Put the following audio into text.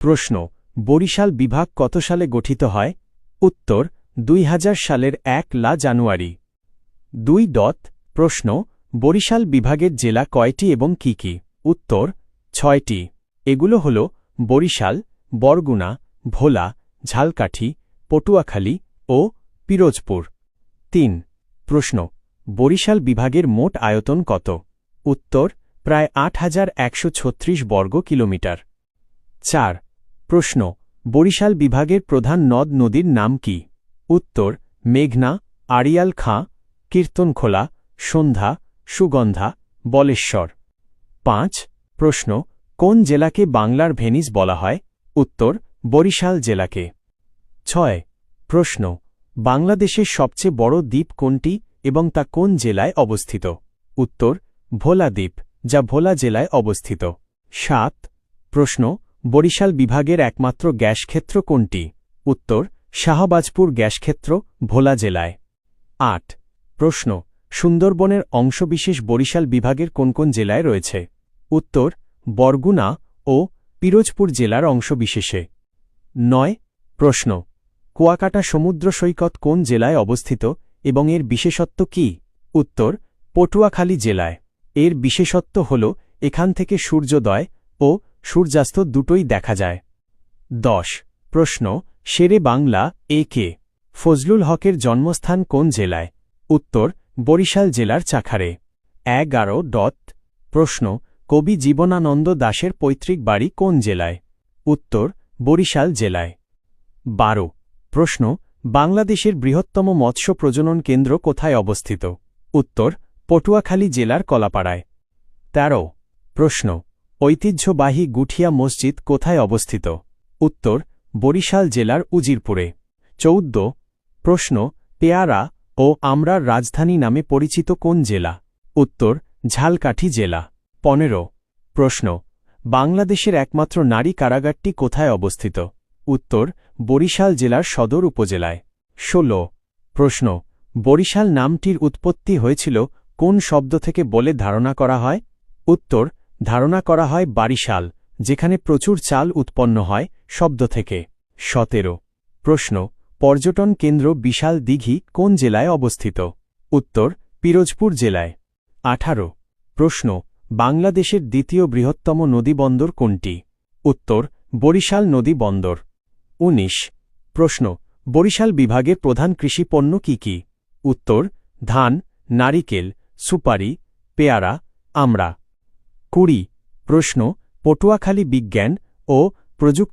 প্রশ্ন বরিশাল বিভাগ কত সালে গঠিত হয়? উত্তর ২০০০ সালের ১ জানুয়ারি। 2. প্রশ্ন বরিশাল বিভাগের জেলা কয়টি এবং কি কি? উত্তর ৬টি। এগুলো হল বরিশাল, বরগুনা, ভোলা, ঝালকাঠি, পটুয়াখালী ও পিরোজপুর। ৩. প্রশ্ন বরিশাল বিভাগের মোট আয়তন কত? উত্তর প্রায় ৮,১৩৬ বর্গ কিলোমিটার। ৪. প্রশ্ন বরিশাল বিভাগের প্রধান নদ নদীর নাম কি? উত্তর মেঘনা, আড়িয়াল খাঁ, কীর্তনখোলা, সন্ধ্যা, সুগন্ধা, বলেশ্বর। ৫. প্রশ্ন কোন জেলাকে বাংলার ভেনিস বলা হয়? উত্তর বরিশাল জেলাকে। ৬. প্রশ্ন বাংলাদেশের সবচেয়ে বড় দ্বীপ কোনটি এবং তা কোন জেলায় অবস্থিত? উত্তর ভোলা দ্বীপ, যা ভোলা জেলায় অবস্থিত। ৭. প্রশ্ন বরিশাল বিভাগের একমাত্র গ্যাসক্ষেত্র কোনটি? উত্তর শাহবাজপুর গ্যাসক্ষেত্র, ভোলা জেলায়। ৮. প্রশ্ন সুন্দরবনের অংশবিশেষ বরিশাল বিভাগের কোন কোন জেলায় রয়েছে? উত্তর বরগুনা ও পিরোজপুর জেলার অংশবিশেষে। ৯. প্রশ্ন কুয়াকাটা সমুদ্র সৈকত কোন জেলায় অবস্থিত এবং এর বিশেষত্ব কি? উত্তর পটুয়াখালী জেলায়। এর বিশেষত্ব হল এখান থেকে সূর্যোদয় ও সূর্যাস্ত দুটোই দেখা যায়। ১০. প্রশ্ন শেরে বাংলা এ কে ফজলুল হকের জন্মস্থান কোন জেলায়? উত্তর বরিশাল জেলার চাখারে। ১১. প্রশ্ন কবি জীবনানন্দ দাশের পৈতৃক বাড়ি কোন জেলায়? উত্তর বরিশাল জেলায়। ১২. প্রশ্ন বাংলাদেশের বৃহত্তম মৎস্য প্রজনন কেন্দ্র কোথায় অবস্থিত? উত্তর পটুয়াখালী জেলার কলাপাড়ায়। ১৩. প্রশ্ন ঐতিহ্যবাহী গুঠিয়া মসজিদ কোথায় অবস্থিত? উত্তর বরিশাল জেলার উজিরপুরে। ১৪. প্রশ্ন পেয়ারা ও আমরার রাজধানী নামে পরিচিত কোন জেলা? উত্তর ঝালকাঠি জেলা। ১৫. প্রশ্ন বাংলাদেশের একমাত্র নারী কারাগারটি কোথায় অবস্থিত? উত্তর বরিশাল জেলার সদর উপজেলায়। ১৬. প্রশ্ন বরিশাল নামটির উৎপত্তি হয়েছিল কোন শব্দ থেকে বলে ধারণা করা হয়? উত্তর ধারণা করা হয় বারিশাল, যেখানে প্রচুর চাল উৎপন্ন হয় শব্দ থেকে। ১৭. প্রশ্ন পর্যটন কেন্দ্র বিশাল দিঘি কোন জেলায় অবস্থিত? উত্তর পিরোজপুর জেলায়। ১৮. প্রশ্ন বাংলাদেশের দ্বিতীয় বৃহত্তম নদীবন্দর কোনটি? উত্তর বরিশাল নদী বন্দর। ১৯. প্রশ্ন বরিশাল বিভাগের প্রধান কৃষি পণ্য কি কি? উত্তর ধান, নারিকেল, সুপারি, পেয়ারা, আমড়া। ২০. প্রশ্ন পটুয়াখালী বিজ্ঞান ও প্রযুক্তি